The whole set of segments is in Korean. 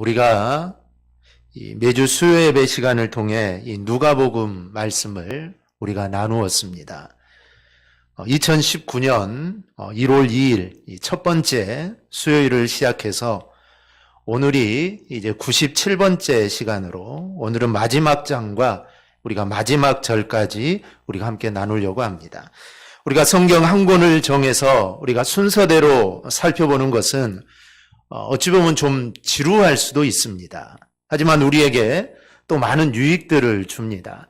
우리가 이 매주 수요 예배 시간을 통해 이 누가복음 말씀을 우리가 나누었습니다. 2019년 1월 2일 첫 번째 수요일을 시작해서 오늘이 이제 97번째 시간으로 오늘은 마지막 장과 우리가 마지막 절까지 우리가 함께 나누려고 합니다. 우리가 성경 한 권을 정해서 우리가 순서대로 살펴보는 것은 어찌 보면 좀 지루할 수도 있습니다. 하지만 우리에게 또 많은 유익들을 줍니다.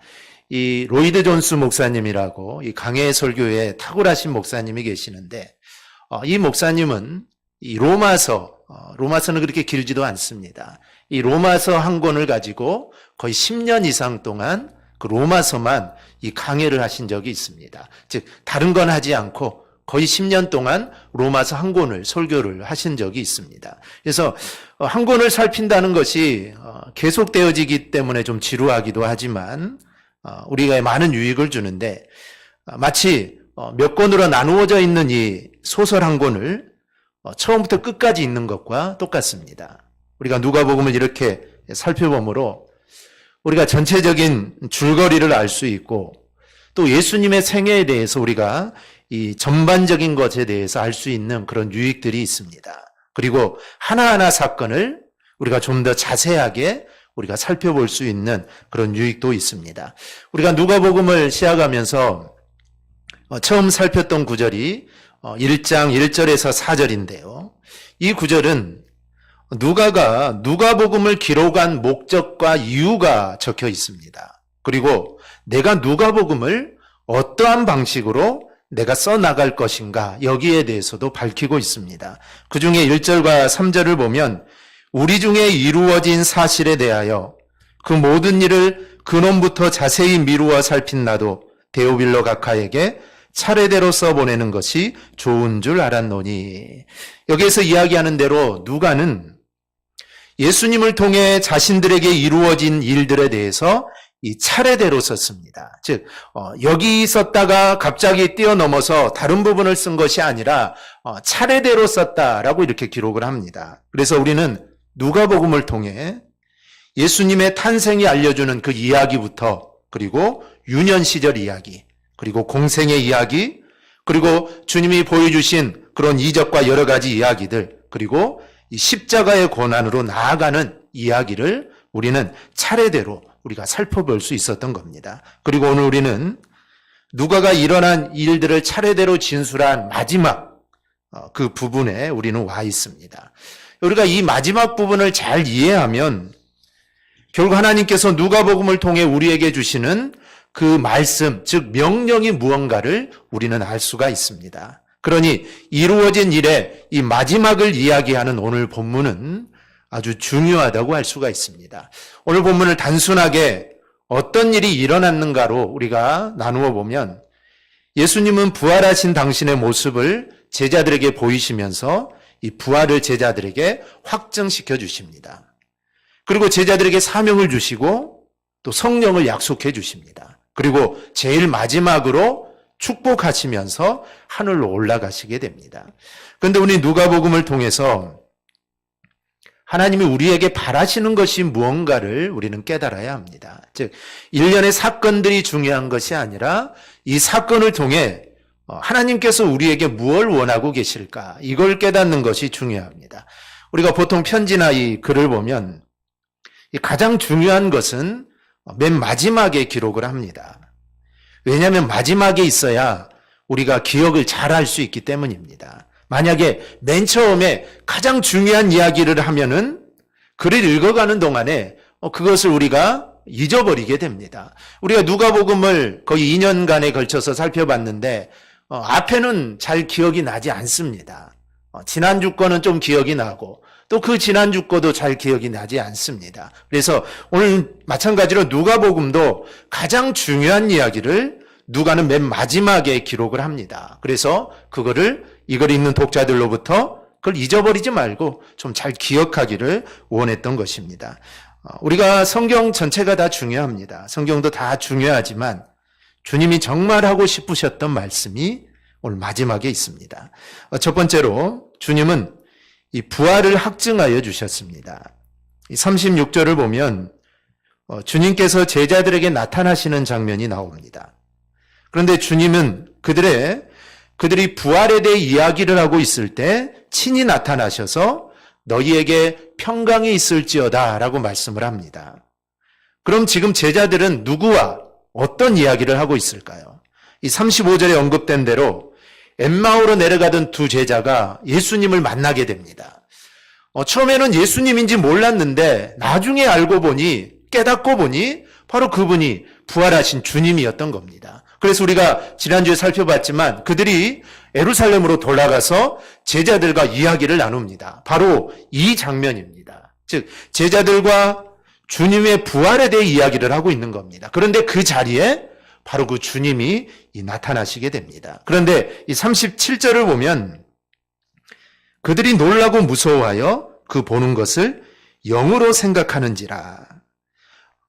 이 로이드 존스 목사님이라고 이 강해 설교에 탁월하신 목사님이 계시는데 이 목사님은 이 로마서는 그렇게 길지도 않습니다. 이 로마서 한 권을 가지고 거의 10년 이상 동안 그 로마서만 이 강해를 하신 적이 있습니다. 즉 다른 건 하지 않고 거의 10년 동안 로마서 한 권을 설교를 하신 적이 있습니다. 그래서 한 권을 살핀다는 것이 계속되어지기 때문에 좀 지루하기도 하지만 우리가 많은 유익을 주는데 마치 몇 권으로 나누어져 있는 이 소설 한 권을 처음부터 끝까지 읽는 것과 똑같습니다. 우리가 누가복음을 이렇게 살펴보므로 우리가 전체적인 줄거리를 알 수 있고 또 예수님의 생애에 대해서 우리가 이 전반적인 것에 대해서 알 수 있는 그런 유익들이 있습니다. 그리고 하나하나 사건을 우리가 좀 더 자세하게 우리가 살펴볼 수 있는 그런 유익도 있습니다. 우리가 누가복음을 시작하면서 처음 살폈던 구절이 1장 1절에서 4절인데요. 이 구절은 누가가 누가복음을 기록한 목적과 이유가 적혀 있습니다. 그리고 내가 누가복음을 어떠한 방식으로 내가 써나갈 것인가 여기에 대해서도 밝히고 있습니다. 그 중에 1절과 3절을 보면 우리 중에 이루어진 사실에 대하여 그 모든 일을 근원부터 자세히 미루어 살핀 나도 데오빌로 각하에게 차례대로 써보내는 것이 좋은 줄 알았노니. 여기에서 이야기하는 대로 누가는 예수님을 통해 자신들에게 이루어진 일들에 대해서 이 차례대로 썼습니다. 즉 여기 썼다가 갑자기 뛰어넘어서 다른 부분을 쓴 것이 아니라 차례대로 썼다라고 이렇게 기록을 합니다. 그래서 우리는 누가복음을 통해 예수님의 탄생이 알려주는 그 이야기부터 그리고 유년 시절 이야기 그리고 공생의 이야기 그리고 주님이 보여주신 그런 이적과 여러 가지 이야기들 그리고 이 십자가의 고난으로 나아가는 이야기를 우리는 차례대로 우리가 살펴볼 수 있었던 겁니다. 그리고 오늘 우리는 누가가 일어난 일들을 차례대로 진술한 마지막 그 부분에 우리는 와 있습니다. 우리가 이 마지막 부분을 잘 이해하면 결국 하나님께서 누가복음을 통해 우리에게 주시는 그 말씀, 즉 명령이 무언가를 우리는 알 수가 있습니다. 그러니 이루어진 일의 이 마지막을 이야기하는 오늘 본문은 아주 중요하다고 할 수가 있습니다. 오늘 본문을 단순하게 어떤 일이 일어났는가로 우리가 나누어 보면 예수님은 부활하신 당신의 모습을 제자들에게 보이시면서 이 부활을 제자들에게 확증시켜 주십니다. 그리고 제자들에게 사명을 주시고 또 성령을 약속해 주십니다. 그리고 제일 마지막으로 축복하시면서 하늘로 올라가시게 됩니다. 그런데 우리 누가복음을 통해서 하나님이 우리에게 바라시는 것이 무언가를 우리는 깨달아야 합니다. 즉 일련의 사건들이 중요한 것이 아니라 이 사건을 통해 하나님께서 우리에게 무엇을 원하고 계실까 이걸 깨닫는 것이 중요합니다. 우리가 보통 편지나 이 글을 보면 가장 중요한 것은 맨 마지막에 기록을 합니다. 왜냐하면 마지막에 있어야 우리가 기억을 잘 할 수 있기 때문입니다. 만약에 맨 처음에 가장 중요한 이야기를 하면은 글을 읽어가는 동안에 그것을 우리가 잊어버리게 됩니다. 우리가 누가복음을 거의 2년간에 걸쳐서 살펴봤는데 앞에는 잘 기억이 나지 않습니다. 지난주 거는 좀 기억이 나고 또 그 지난주 거도 잘 기억이 나지 않습니다. 그래서 오늘 마찬가지로 누가복음도 가장 중요한 이야기를 누가는 맨 마지막에 기록을 합니다. 그래서 이걸 읽는 독자들로부터 그걸 잊어버리지 말고 좀 잘 기억하기를 원했던 것입니다. 우리가 성경 전체가 다 중요합니다. 성경도 다 중요하지만 주님이 정말 하고 싶으셨던 말씀이 오늘 마지막에 있습니다. 첫 번째로 주님은 이 부활을 확증하여 주셨습니다. 이 36절을 보면 주님께서 제자들에게 나타나시는 장면이 나옵니다. 그런데 주님은 그들이 부활에 대해 이야기를 하고 있을 때 친히 나타나셔서 너희에게 평강이 있을지어다 라고 말씀을 합니다. 그럼 지금 제자들은 누구와 어떤 이야기를 하고 있을까요? 이 35절에 언급된 대로 엠마오로 내려가던 두 제자가 예수님을 만나게 됩니다. 처음에는 예수님인지 몰랐는데 나중에 알고 보니, 깨닫고 보니 바로 그분이 부활하신 주님이었던 겁니다. 그래서 우리가 지난주에 살펴봤지만 그들이 예루살렘으로 돌아가서 제자들과 이야기를 나눕니다. 바로 이 장면입니다. 즉 제자들과 주님의 부활에 대해 이야기를 하고 있는 겁니다. 그런데 그 자리에 바로 그 주님이 나타나시게 됩니다. 그런데 이 37절을 보면 그들이 놀라고 무서워하여 그 보는 것을 영으로 생각하는지라.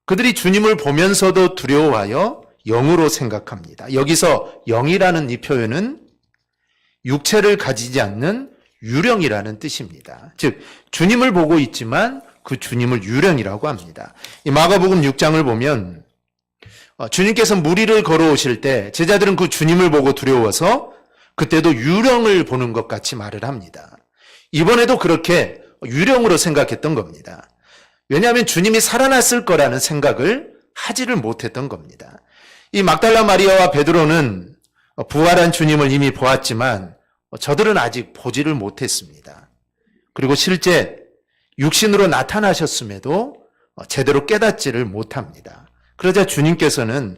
그들이 주님을 보면서도 두려워하여 영으로 생각합니다. 여기서 영이라는 이 표현은 육체를 가지지 않는 유령이라는 뜻입니다. 즉 주님을 보고 있지만 그 주님을 유령이라고 합니다. 이 마가복음 6장을 보면 주님께서 무리를 걸어오실 때 제자들은 그 주님을 보고 두려워서 그때도 유령을 보는 것 같이 말을 합니다. 이번에도 그렇게 유령으로 생각했던 겁니다. 왜냐하면 주님이 살아났을 거라는 생각을 하지를 못했던 겁니다. 이 막달라 마리아와 베드로는 부활한 주님을 이미 보았지만 저들은 아직 보지를 못했습니다. 그리고 실제 육신으로 나타나셨음에도 제대로 깨닫지를 못합니다. 그러자 주님께서는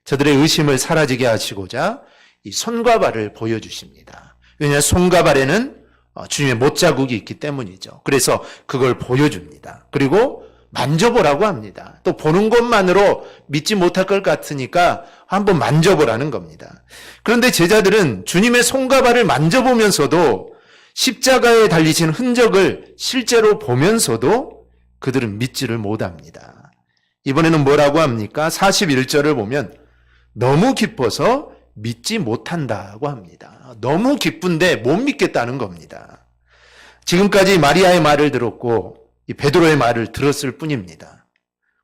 저들의 의심을 사라지게 하시고자 이 손과 발을 보여주십니다. 왜냐하면 손과 발에는 주님의 못자국이 있기 때문이죠. 그래서 그걸 보여줍니다. 그리고 만져보라고 합니다. 또 보는 것만으로 믿지 못할 것 같으니까 한번 만져보라는 겁니다. 그런데 제자들은 주님의 손과 발을 만져보면서도 십자가에 달리신 흔적을 실제로 보면서도 그들은 믿지를 못합니다. 이번에는 뭐라고 합니까? 41절을 보면 너무 기뻐서 믿지 못한다고 합니다. 너무 기쁜데 못 믿겠다는 겁니다. 지금까지 마리아의 말을 들었고 이 베드로의 말을 들었을 뿐입니다.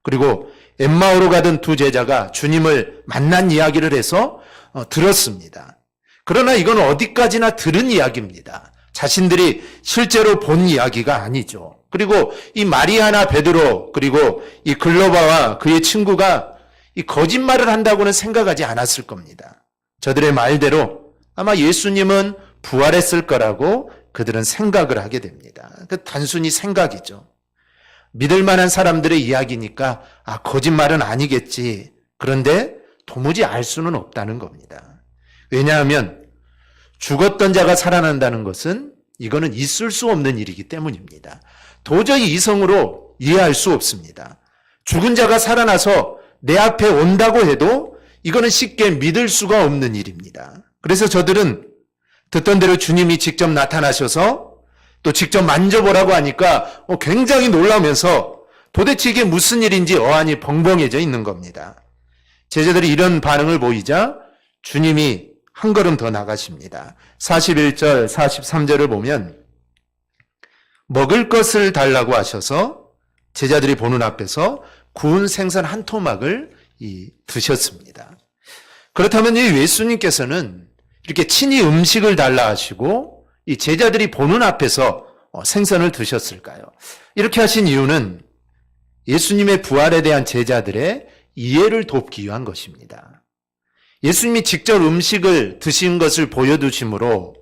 그리고 엠마오로 가던 두 제자가 주님을 만난 이야기를 해서 들었습니다. 그러나 이건 어디까지나 들은 이야기입니다. 자신들이 실제로 본 이야기가 아니죠. 그리고 이 마리아나 베드로 그리고 이 글로바와 그의 친구가 이 거짓말을 한다고는 생각하지 않았을 겁니다. 저들의 말대로 아마 예수님은 부활했을 거라고 그들은 생각을 하게 됩니다. 그 단순히 생각이죠. 믿을 만한 사람들의 이야기니까 거짓말은 아니겠지. 그런데 도무지 알 수는 없다는 겁니다. 왜냐하면 죽었던 자가 살아난다는 것은 이거는 있을 수 없는 일이기 때문입니다. 도저히 이성으로 이해할 수 없습니다. 죽은 자가 살아나서 내 앞에 온다고 해도 이거는 쉽게 믿을 수가 없는 일입니다. 그래서 저들은 듣던 대로 주님이 직접 나타나셔서 또 직접 만져보라고 하니까 굉장히 놀라면서 도대체 이게 무슨 일인지 어안이 벙벙해져 있는 겁니다. 제자들이 이런 반응을 보이자 주님이 한 걸음 더 나가십니다. 41절, 43절을 보면 먹을 것을 달라고 하셔서 제자들이 보는 앞에서 구운 생선 한 토막을 드셨습니다. 그렇다면 이 예수님께서는 이렇게 친히 음식을 달라 하시고 이 제자들이 보는 앞에서 생선을 드셨을까요? 이렇게 하신 이유는 예수님의 부활에 대한 제자들의 이해를 돕기 위한 것입니다. 예수님이 직접 음식을 드신 것을 보여주심으로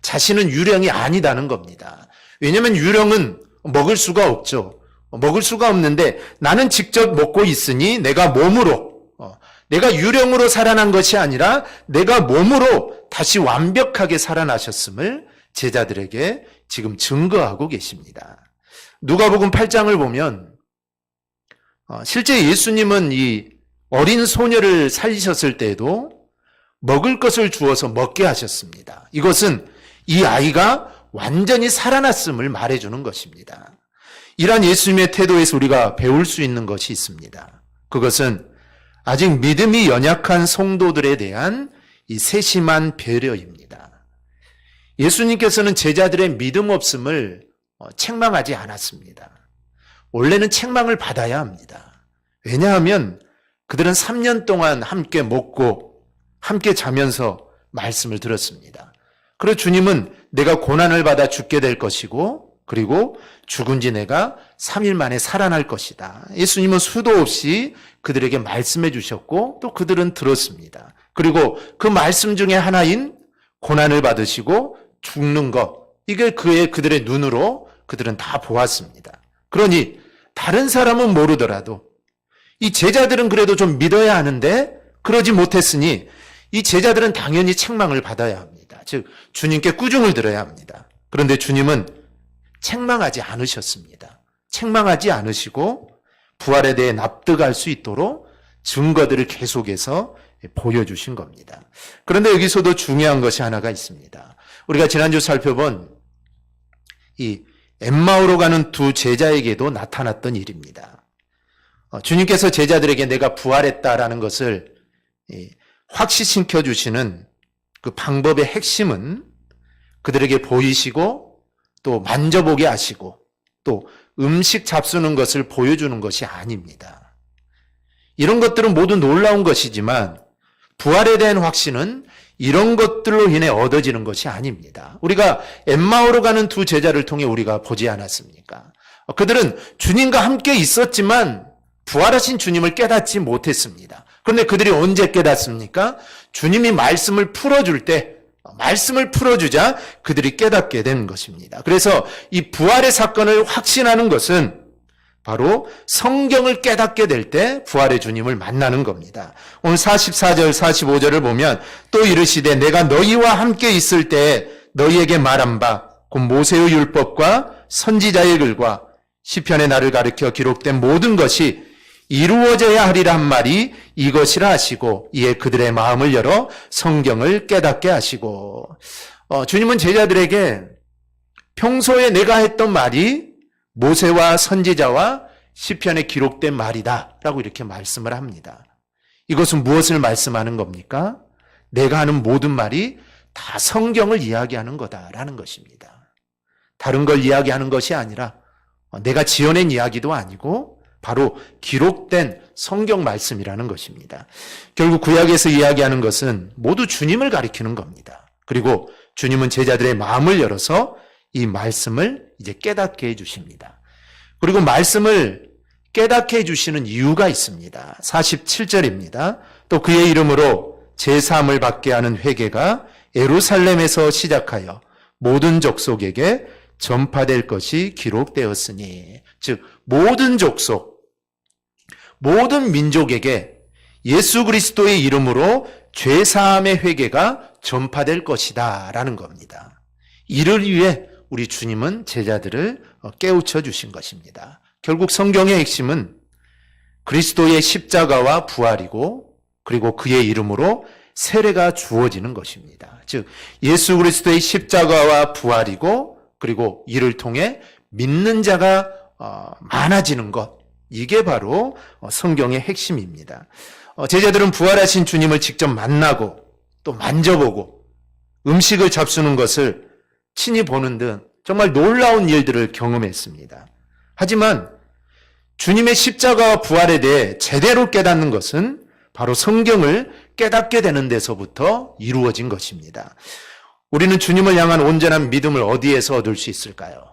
자신은 유령이 아니다는 겁니다. 왜냐하면 유령은 먹을 수가 없죠. 먹을 수가 없는데 나는 직접 먹고 있으니 내가 몸으로, 내가 유령으로 살아난 것이 아니라 내가 몸으로 다시 완벽하게 살아나셨음을 제자들에게 지금 증거하고 계십니다. 누가복음 8장을 보면 실제 예수님은 이 어린 소녀를 살리셨을 때에도 먹을 것을 주어서 먹게 하셨습니다. 이것은 이 아이가 완전히 살아났음을 말해주는 것입니다. 이러한 예수님의 태도에서 우리가 배울 수 있는 것이 있습니다. 그것은 아직 믿음이 연약한 성도들에 대한 이 세심한 배려입니다. 예수님께서는 제자들의 믿음 없음을 책망하지 않았습니다. 원래는 책망을 받아야 합니다. 왜냐하면 그들은 3년 동안 함께 먹고 함께 자면서 말씀을 들었습니다. 그리고 주님은 내가 고난을 받아 죽게 될 것이고 그리고 죽은 지 내가 3일 만에 살아날 것이다. 예수님은 수도 없이 그들에게 말씀해 주셨고 또 그들은 들었습니다. 그리고 그 말씀 중에 하나인 고난을 받으시고 죽는 것, 이게 그들의 눈으로 그들은 다 보았습니다. 그러니 다른 사람은 모르더라도 이 제자들은 그래도 좀 믿어야 하는데 그러지 못했으니 이 제자들은 당연히 책망을 받아야 합니다. 즉 주님께 꾸중을 들어야 합니다. 그런데 주님은 책망하지 않으셨습니다. 책망하지 않으시고 부활에 대해 납득할 수 있도록 증거들을 계속해서 보여주신 겁니다. 그런데 여기서도 중요한 것이 하나가 있습니다. 우리가 지난주 살펴본 이 엠마오로 가는 두 제자에게도 나타났던 일입니다. 주님께서 제자들에게 내가 부활했다라는 것을 확신시켜 주시는 그 방법의 핵심은 그들에게 보이시고 또 만져보게 하시고 또 음식 잡수는 것을 보여주는 것이 아닙니다. 이런 것들은 모두 놀라운 것이지만 부활에 대한 확신은 이런 것들로 인해 얻어지는 것이 아닙니다. 우리가 엠마오로 가는 두 제자를 통해 우리가 보지 않았습니까? 그들은 주님과 함께 있었지만 부활하신 주님을 깨닫지 못했습니다. 그런데 그들이 언제 깨닫습니까? 주님이 말씀을 풀어줄 때, 말씀을 풀어주자 그들이 깨닫게 된 것입니다. 그래서 이 부활의 사건을 확신하는 것은 바로 성경을 깨닫게 될 때 부활의 주님을 만나는 겁니다. 오늘 44절 45절을 보면 또 이르시되 내가 너희와 함께 있을 때 너희에게 말한 바 곧 모세의 율법과 선지자의 글과 시편의 나를 가리켜 기록된 모든 것이 이루어져야 하리라 한 말이 이것이라 하시고 이에 그들의 마음을 열어 성경을 깨닫게 하시고 주님은 제자들에게 평소에 내가 했던 말이 모세와 선지자와 시편에 기록된 말이다 라고 이렇게 말씀을 합니다. 이것은 무엇을 말씀하는 겁니까? 내가 하는 모든 말이 다 성경을 이야기하는 거다라는 것입니다. 다른 걸 이야기하는 것이 아니라 내가 지어낸 이야기도 아니고 바로 기록된 성경 말씀이라는 것입니다. 결국 구약에서 이야기하는 것은 모두 주님을 가리키는 겁니다. 그리고 주님은 제자들의 마음을 열어서 이 말씀을 이제 깨닫게 해주십니다. 그리고 말씀을 깨닫게 해주시는 이유가 있습니다. 47절입니다. 또 그의 이름으로 제사함을 받게 하는 회개가 예루살렘에서 시작하여 모든 족속에게 전파될 것이 기록되었으니, 즉 모든 족속, 모든 민족에게 예수 그리스도의 이름으로 죄사함의 회개가 전파될 것이다 라는 겁니다. 이를 위해 우리 주님은 제자들을 깨우쳐 주신 것입니다. 결국 성경의 핵심은 그리스도의 십자가와 부활이고 그리고 그의 이름으로 세례가 주어지는 것입니다. 즉 예수 그리스도의 십자가와 부활이고 그리고 이를 통해 믿는 자가 많아지는 것, 이게 바로 성경의 핵심입니다. 제자들은 부활하신 주님을 직접 만나고 또 만져보고 음식을 잡수는 것을 친히 보는 등 정말 놀라운 일들을 경험했습니다. 하지만 주님의 십자가와 부활에 대해 제대로 깨닫는 것은 바로 성경을 깨닫게 되는 데서부터 이루어진 것입니다. 우리는 주님을 향한 온전한 믿음을 어디에서 얻을 수 있을까요?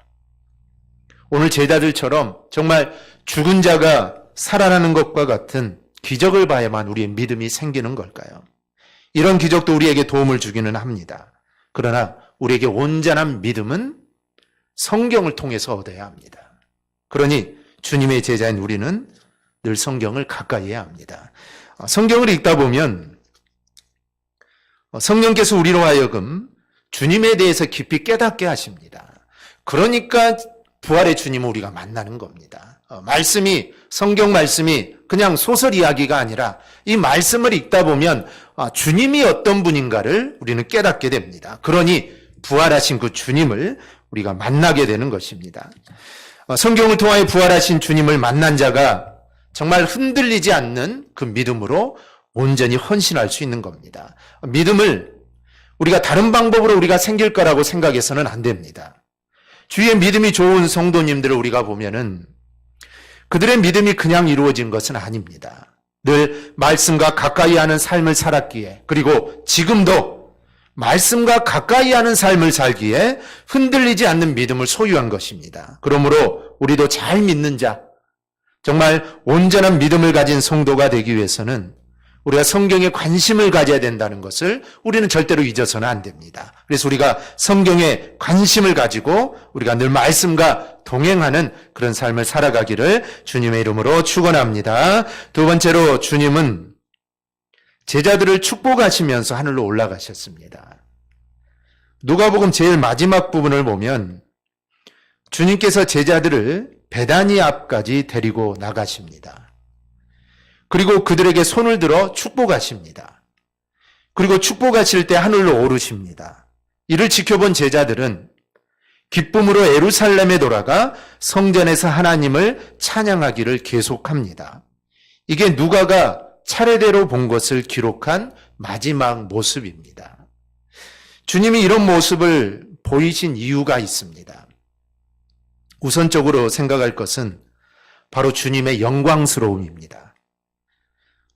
오늘 제자들처럼 정말 죽은 자가 살아나는 것과 같은 기적을 봐야만 우리의 믿음이 생기는 걸까요? 이런 기적도 우리에게 도움을 주기는 합니다. 그러나 우리에게 온전한 믿음은 성경을 통해서 얻어야 합니다. 그러니 주님의 제자인 우리는 늘 성경을 가까이 해야 합니다. 성경을 읽다 보면 성령께서 우리로 하여금 주님에 대해서 깊이 깨닫게 하십니다. 그러니까 부활의 주님을 우리가 만나는 겁니다. 말씀이, 성경 말씀이 그냥 소설 이야기가 아니라 이 말씀을 읽다 보면 주님이 어떤 분인가를 우리는 깨닫게 됩니다. 그러니 부활하신 그 주님을 우리가 만나게 되는 것입니다. 성경을 통하여 부활하신 주님을 만난 자가 정말 흔들리지 않는 그 믿음으로 온전히 헌신할 수 있는 겁니다. 믿음을 우리가 다른 방법으로 우리가 생길 거라고 생각해서는 안 됩니다. 주위에 믿음이 좋은 성도님들을 우리가 보면은 그들의 믿음이 그냥 이루어진 것은 아닙니다. 늘 말씀과 가까이 하는 삶을 살았기에, 그리고 지금도 말씀과 가까이 하는 삶을 살기에 흔들리지 않는 믿음을 소유한 것입니다. 그러므로 우리도 잘 믿는 자, 정말 온전한 믿음을 가진 성도가 되기 위해서는 우리가 성경에 관심을 가져야 된다는 것을 우리는 절대로 잊어서는 안 됩니다. 그래서 우리가 성경에 관심을 가지고 우리가 늘 말씀과 동행하는 그런 삶을 살아가기를 주님의 이름으로 축원합니다. 두 번째로, 주님은 제자들을 축복하시면서 하늘로 올라가셨습니다. 누가복음 제일 마지막 부분을 보면 주님께서 제자들을 베다니 앞까지 데리고 나가십니다. 그리고 그들에게 손을 들어 축복하십니다. 그리고 축복하실 때 하늘로 오르십니다. 이를 지켜본 제자들은 기쁨으로 예루살렘에 돌아가 성전에서 하나님을 찬양하기를 계속합니다. 이게 누가가 차례대로 본 것을 기록한 마지막 모습입니다. 주님이 이런 모습을 보이신 이유가 있습니다. 우선적으로 생각할 것은 바로 주님의 영광스러움입니다.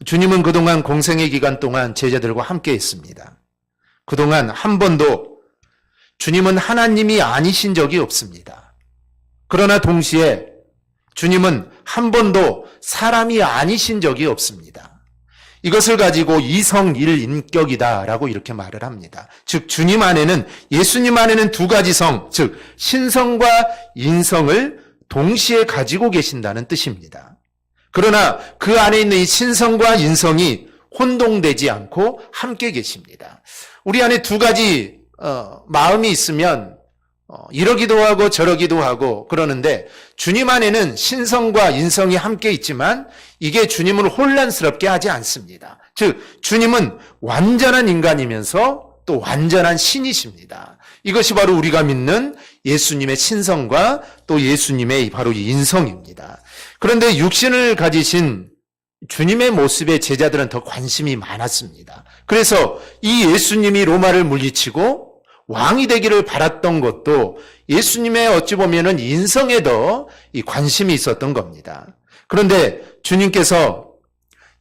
주님은 그동안 공생의 기간 동안 제자들과 함께 했습니다. 그동안 한 번도 주님은 하나님이 아니신 적이 없습니다. 그러나 동시에 주님은 한 번도 사람이 아니신 적이 없습니다. 이것을 가지고 이성일 인격이다라고 이렇게 말을 합니다. 즉 주님 안에는, 예수님 안에는 두 가지 성, 즉 신성과 인성을 동시에 가지고 계신다는 뜻입니다. 그러나 그 안에 있는 이 신성과 인성이 혼동되지 않고 함께 계십니다. 우리 안에 두 가지 마음이 있으면 이러기도 하고 저러기도 하고 그러는데, 주님 안에는 신성과 인성이 함께 있지만 이게 주님을 혼란스럽게 하지 않습니다. 즉 주님은 완전한 인간이면서 또 완전한 신이십니다. 이것이 바로 우리가 믿는 예수님의 신성과 또 예수님의 바로 이 인성입니다. 그런데 육신을 가지신 주님의 모습에 제자들은 더 관심이 많았습니다. 그래서 이 예수님이 로마를 물리치고 왕이 되기를 바랐던 것도 예수님의 어찌 보면은 인성에 더 이 관심이 있었던 겁니다. 그런데 주님께서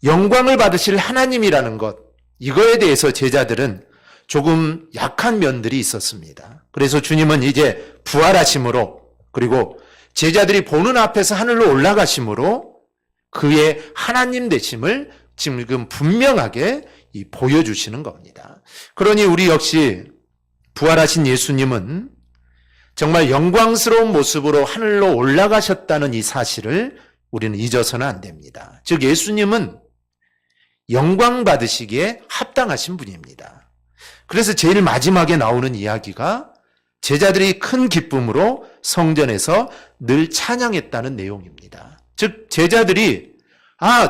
영광을 받으실 하나님이라는 것, 이거에 대해서 제자들은 조금 약한 면들이 있었습니다. 그래서 주님은 이제 부활하심으로, 그리고 제자들이 보는 앞에서 하늘로 올라가심으로 그의 하나님 되심을 지금 분명하게 보여주시는 겁니다. 그러니 우리 역시 부활하신 예수님은 정말 영광스러운 모습으로 하늘로 올라가셨다는 이 사실을 우리는 잊어서는 안 됩니다. 즉 예수님은 영광 받으시기에 합당하신 분입니다. 그래서 제일 마지막에 나오는 이야기가 제자들이 큰 기쁨으로 성전에서 늘 찬양했다는 내용입니다. 즉 제자들이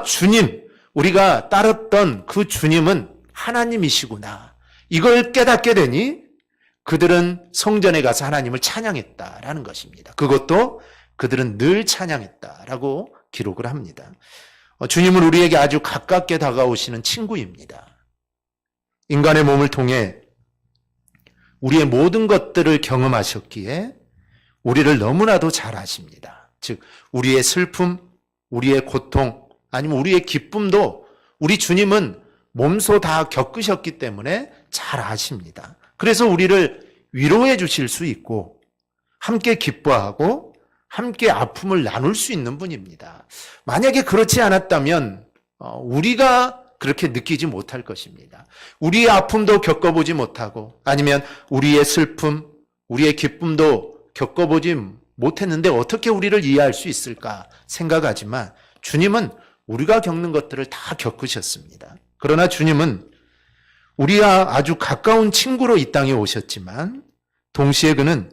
주님, 우리가 따랐던 그 주님은 하나님이시구나, 이걸 깨닫게 되니 그들은 성전에 가서 하나님을 찬양했다라는 것입니다. 그것도 그들은 늘 찬양했다라고 기록을 합니다. 주님은 우리에게 아주 가깝게 다가오시는 친구입니다. 인간의 몸을 통해 우리의 모든 것들을 경험하셨기에 우리를 너무나도 잘 아십니다. 즉 우리의 슬픔, 우리의 고통, 아니면 우리의 기쁨도 우리 주님은 몸소 다 겪으셨기 때문에 잘 아십니다. 그래서 우리를 위로해 주실 수 있고 함께 기뻐하고 함께 아픔을 나눌 수 있는 분입니다. 만약에 그렇지 않았다면 우리가 그렇게 느끼지 못할 것입니다. 우리의 아픔도 겪어보지 못하고 아니면 우리의 슬픔, 우리의 기쁨도 겪어보지 못했는데 어떻게 우리를 이해할 수 있을까 생각하지만 주님은 우리가 겪는 것들을 다 겪으셨습니다. 그러나 주님은 우리와 아주 가까운 친구로 이 땅에 오셨지만 동시에 그는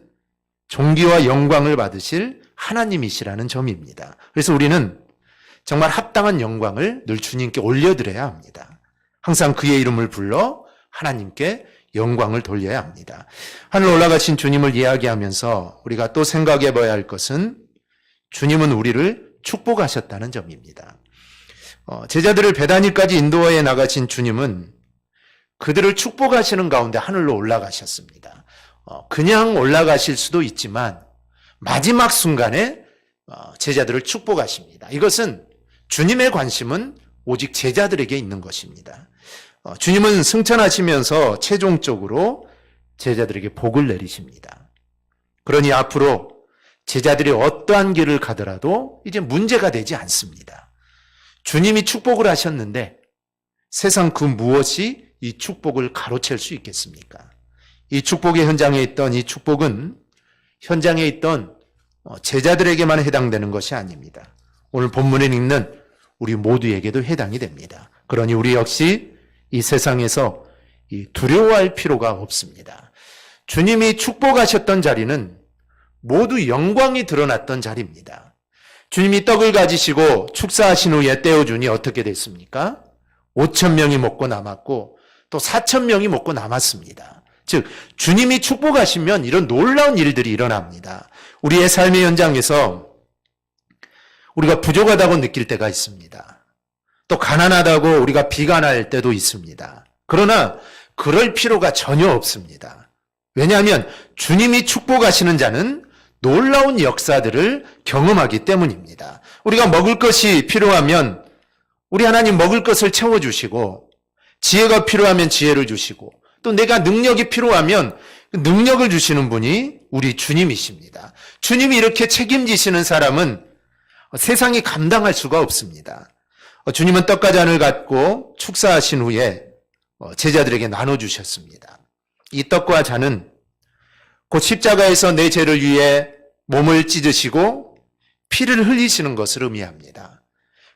존귀와 영광을 받으실 하나님이시라는 점입니다. 그래서 우리는 정말 합당한 영광을 늘 주님께 올려드려야 합니다. 항상 그의 이름을 불러 하나님께 영광을 돌려야 합니다. 하늘 올라가신 주님을 이야기하면서 우리가 또 생각해 봐야 할 것은 주님은 우리를 축복하셨다는 점입니다. 제자들을 베다니까지 인도하여 나가신 주님은 그들을 축복하시는 가운데 하늘로 올라가셨습니다. 그냥 올라가실 수도 있지만 마지막 순간에 제자들을 축복하십니다. 이것은 주님의 관심은 오직 제자들에게 있는 것입니다. 주님은 승천하시면서 최종적으로 제자들에게 복을 내리십니다. 그러니 앞으로 제자들이 어떠한 길을 가더라도 이제 문제가 되지 않습니다. 주님이 축복을 하셨는데 세상 그 무엇이 이 축복을 가로챌 수 있겠습니까? 이 축복의 현장에 있던 이 축복은 현장에 있던 제자들에게만 해당되는 것이 아닙니다. 오늘 본문에 읽는 우리 모두에게도 해당이 됩니다. 그러니 우리 역시 이 세상에서 두려워할 필요가 없습니다. 주님이 축복하셨던 자리는 모두 영광이 드러났던 자리입니다. 주님이 떡을 가지시고 축사하신 후에 떼어주니 어떻게 됐습니까? 5,000명이 먹고 남았고 또 4,000명이 먹고 남았습니다. 즉 주님이 축복하시면 이런 놀라운 일들이 일어납니다. 우리의 삶의 현장에서 우리가 부족하다고 느낄 때가 있습니다. 또 가난하다고 우리가 비관할 때도 있습니다. 그러나 그럴 필요가 전혀 없습니다. 왜냐하면 주님이 축복하시는 자는 놀라운 역사들을 경험하기 때문입니다. 우리가 먹을 것이 필요하면 우리 하나님 먹을 것을 채워주시고, 지혜가 필요하면 지혜를 주시고, 또 내가 능력이 필요하면 능력을 주시는 분이 우리 주님이십니다. 주님이 이렇게 책임지시는 사람은 세상이 감당할 수가 없습니다. 주님은 떡과 잔을 갖고 축사하신 후에 제자들에게 나눠주셨습니다. 이 떡과 잔은 곧 십자가에서 내 죄를 위해 몸을 찢으시고 피를 흘리시는 것을 의미합니다.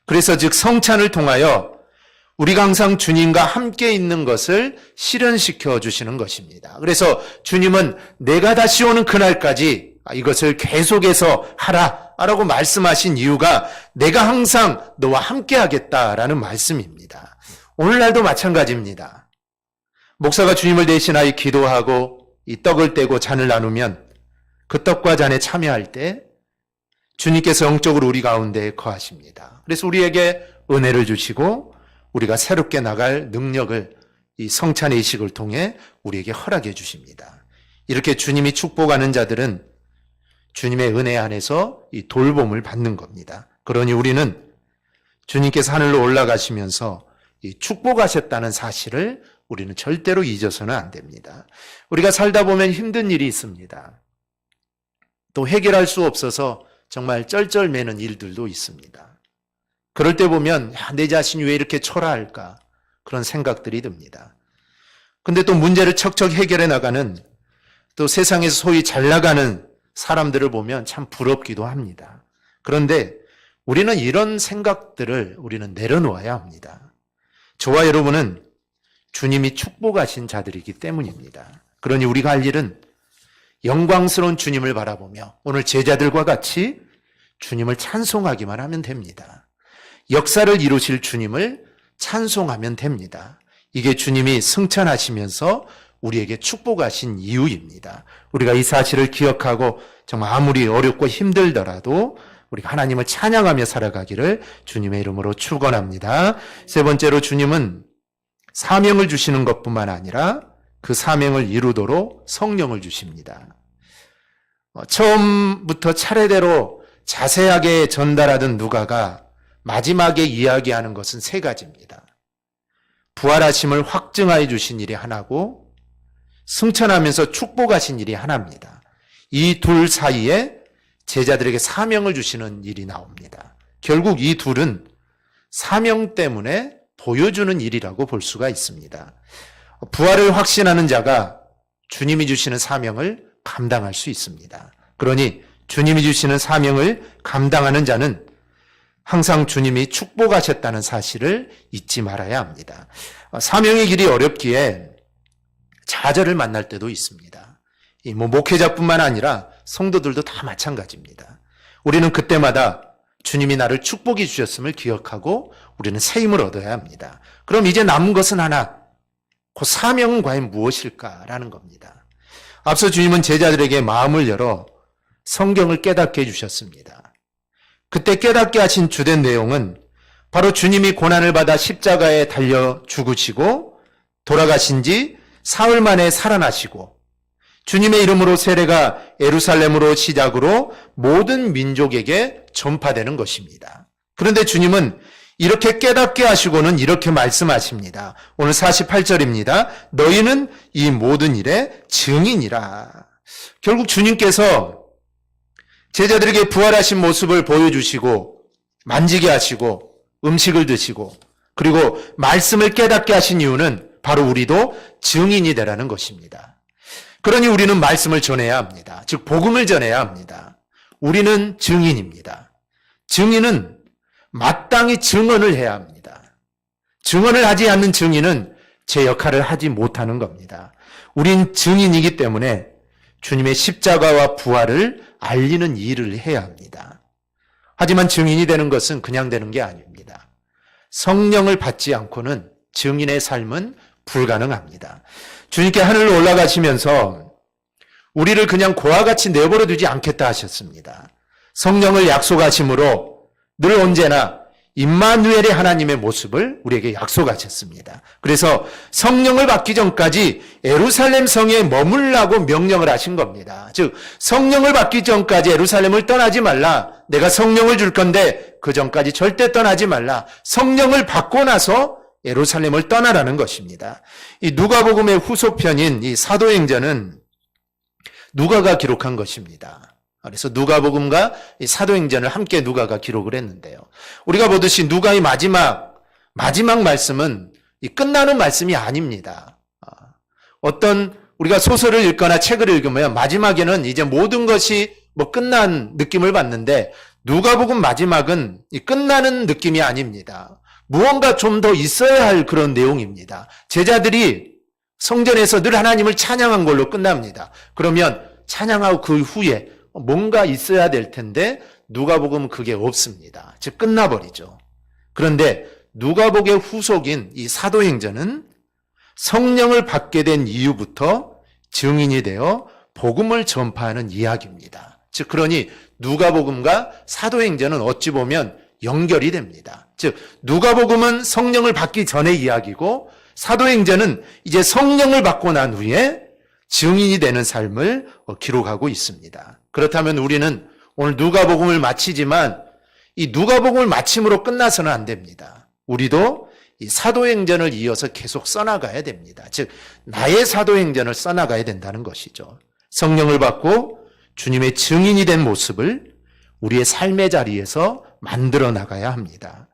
그래서 즉 성찬을 통하여 우리가 항상 주님과 함께 있는 것을 실현시켜 주시는 것입니다. 그래서 주님은 내가 다시 오는 그날까지 이것을 계속해서 하라라고 말씀하신 이유가 내가 항상 너와 함께 하겠다라는 말씀입니다. 오늘날도 마찬가지입니다. 목사가 주님을 대신하여 기도하고 이 떡을 떼고 잔을 나누면 그 떡과 잔에 참여할 때 주님께서 영적으로 우리 가운데 거하십니다. 그래서 우리에게 은혜를 주시고 우리가 새롭게 나갈 능력을 이 성찬의 의식을 통해 우리에게 허락해 주십니다. 이렇게 주님이 축복하는 자들은 주님의 은혜 안에서 이 돌봄을 받는 겁니다. 그러니 우리는 주님께서 하늘로 올라가시면서 이 축복하셨다는 사실을 우리는 절대로 잊어서는 안 됩니다. 우리가 살다 보면 힘든 일이 있습니다. 또 해결할 수 없어서 정말 쩔쩔매는 일들도 있습니다. 그럴 때 보면 내 자신이 왜 이렇게 초라할까 그런 생각들이 듭니다. 근데 또 문제를 척척 해결해 나가는 또 세상에서 소위 잘 나가는 사람들을 보면 참 부럽기도 합니다. 그런데 우리는 이런 생각들을 우리는 내려놓아야 합니다. 저와 여러분은 주님이 축복하신 자들이기 때문입니다. 그러니 우리가 할 일은 영광스러운 주님을 바라보며 오늘 제자들과 같이 주님을 찬송하기만 하면 됩니다. 역사를 이루실 주님을 찬송하면 됩니다. 이게 주님이 승천하시면서 우리에게 축복하신 이유입니다. 우리가 이 사실을 기억하고 정말 아무리 어렵고 힘들더라도 우리가 하나님을 찬양하며 살아가기를 주님의 이름으로 축원합니다. 세 번째로 주님은 사명을 주시는 것뿐만 아니라 그 사명을 이루도록 성령을 주십니다. 처음부터 차례대로 자세하게 전달하던 누가가 마지막에 이야기하는 것은 세 가지입니다. 부활하심을 확증하여 주신 일이 하나고 승천하면서 축복하신 일이 하나입니다. 이 둘 사이에 제자들에게 사명을 주시는 일이 나옵니다. 결국 이 둘은 사명 때문에 보여주는 일이라고 볼 수가 있습니다. 부활을 확신하는 자가 주님이 주시는 사명을 감당할 수 있습니다. 그러니 주님이 주시는 사명을 감당하는 자는 항상 주님이 축복하셨다는 사실을 잊지 말아야 합니다. 사명의 길이 어렵기에 좌절을 만날 때도 있습니다. 목회자뿐만 아니라 성도들도 다 마찬가지입니다. 우리는 그때마다 주님이 나를 축복해 주셨음을 기억하고 우리는 새 힘을 얻어야 합니다. 그럼 이제 남은 것은 하나, 그 사명은 과연 무엇일까라는 겁니다. 앞서 주님은 제자들에게 마음을 열어 성경을 깨닫게 해주셨습니다. 그때 깨닫게 하신 주된 내용은 바로 주님이 고난을 받아 십자가에 달려 죽으시고 돌아가신 지 사흘 만에 살아나시고 주님의 이름으로 세례가 예루살렘으로 시작으로 모든 민족에게 전파되는 것입니다. 그런데 주님은 이렇게 깨닫게 하시고는 이렇게 말씀하십니다. 오늘 48절입니다. 너희는 이 모든 일의 증인이라. 결국 주님께서 제자들에게 부활하신 모습을 보여주시고 만지게 하시고 음식을 드시고 그리고 말씀을 깨닫게 하신 이유는 바로 우리도 증인이 되라는 것입니다. 그러니 우리는 말씀을 전해야 합니다. 즉 복음을 전해야 합니다. 우리는 증인입니다. 증인은 마땅히 증언을 해야 합니다. 증언을 하지 않는 증인은 제 역할을 하지 못하는 겁니다. 우린 증인이기 때문에 주님의 십자가와 부활을 알리는 일을 해야 합니다. 하지만 증인이 되는 것은 그냥 되는 게 아닙니다. 성령을 받지 않고는 증인의 삶은 불가능합니다. 주님께 하늘로 올라가시면서 우리를 그냥 고와 같이 내버려 두지 않겠다 하셨습니다. 성령을 약속하심으로 늘 언제나 임마누엘의 하나님의 모습을 우리에게 약속하셨습니다. 그래서 성령을 받기 전까지 예루살렘 성에 머물라고 명령을 하신 겁니다. 즉 성령을 받기 전까지 예루살렘을 떠나지 말라. 내가 성령을 줄 건데 그 전까지 절대 떠나지 말라. 성령을 받고 나서 예루살렘을 떠나라는 것입니다. 이 누가복음의 후속편인 이 사도행전은 누가가 기록한 것입니다. 그래서 누가복음과 이 사도행전을 함께 누가가 기록을 했는데요. 우리가 보듯이 누가의 마지막 말씀은 이 끝나는 말씀이 아닙니다. 어떤 우리가 소설을 읽거나 책을 읽으면 마지막에는 이제 모든 것이 끝난 느낌을 받는데 누가복음 마지막은 이 끝나는 느낌이 아닙니다. 무언가 좀 더 있어야 할 그런 내용입니다. 제자들이 성전에서 늘 하나님을 찬양한 걸로 끝납니다. 그러면 찬양하고 그 후에 뭔가 있어야 될 텐데 누가복음은 그게 없습니다. 즉 끝나버리죠. 그런데 누가복음의 후속인 이 사도행전은 성령을 받게 된 이후부터 증인이 되어 복음을 전파하는 이야기입니다. 즉 그러니 누가복음과 사도행전은 어찌 보면 연결이 됩니다. 즉 누가복음은 성령을 받기 전의 이야기고 사도행전은 이제 성령을 받고 난 후에 증인이 되는 삶을 기록하고 있습니다. 그렇다면 우리는 오늘 누가복음을 마치지만 이 누가복음을 마침으로 끝나서는 안 됩니다. 우리도 이 사도행전을 이어서 계속 써나가야 됩니다. 즉 나의 사도행전을 써나가야 된다는 것이죠. 성령을 받고 주님의 증인이 된 모습을 우리의 삶의 자리에서 만들어 나가야 합니다.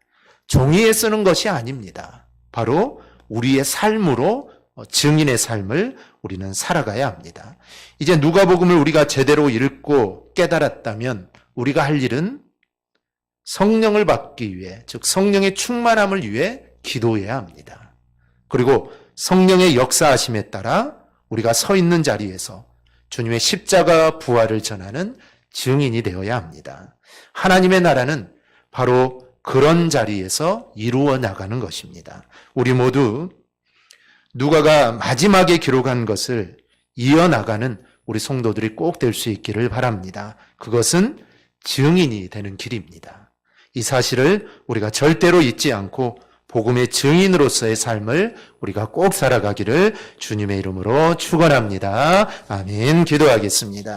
종이에 쓰는 것이 아닙니다. 바로 우리의 삶으로 증인의 삶을 우리는 살아가야 합니다. 이제 누가복음을 우리가 제대로 읽고 깨달았다면 우리가 할 일은 성령을 받기 위해, 즉 성령의 충만함을 위해 기도해야 합니다. 그리고 성령의 역사하심에 따라 우리가 서 있는 자리에서 주님의 십자가 부활을 전하는 증인이 되어야 합니다. 하나님의 나라는 바로 그런 자리에서 이루어 나가는 것입니다. 우리 모두 누가가 마지막에 기록한 것을 이어나가는 우리 성도들이 꼭 될 수 있기를 바랍니다. 그것은 증인이 되는 길입니다. 이 사실을 우리가 절대로 잊지 않고 복음의 증인으로서의 삶을 우리가 꼭 살아가기를 주님의 이름으로 축원합니다. 아멘. 기도하겠습니다.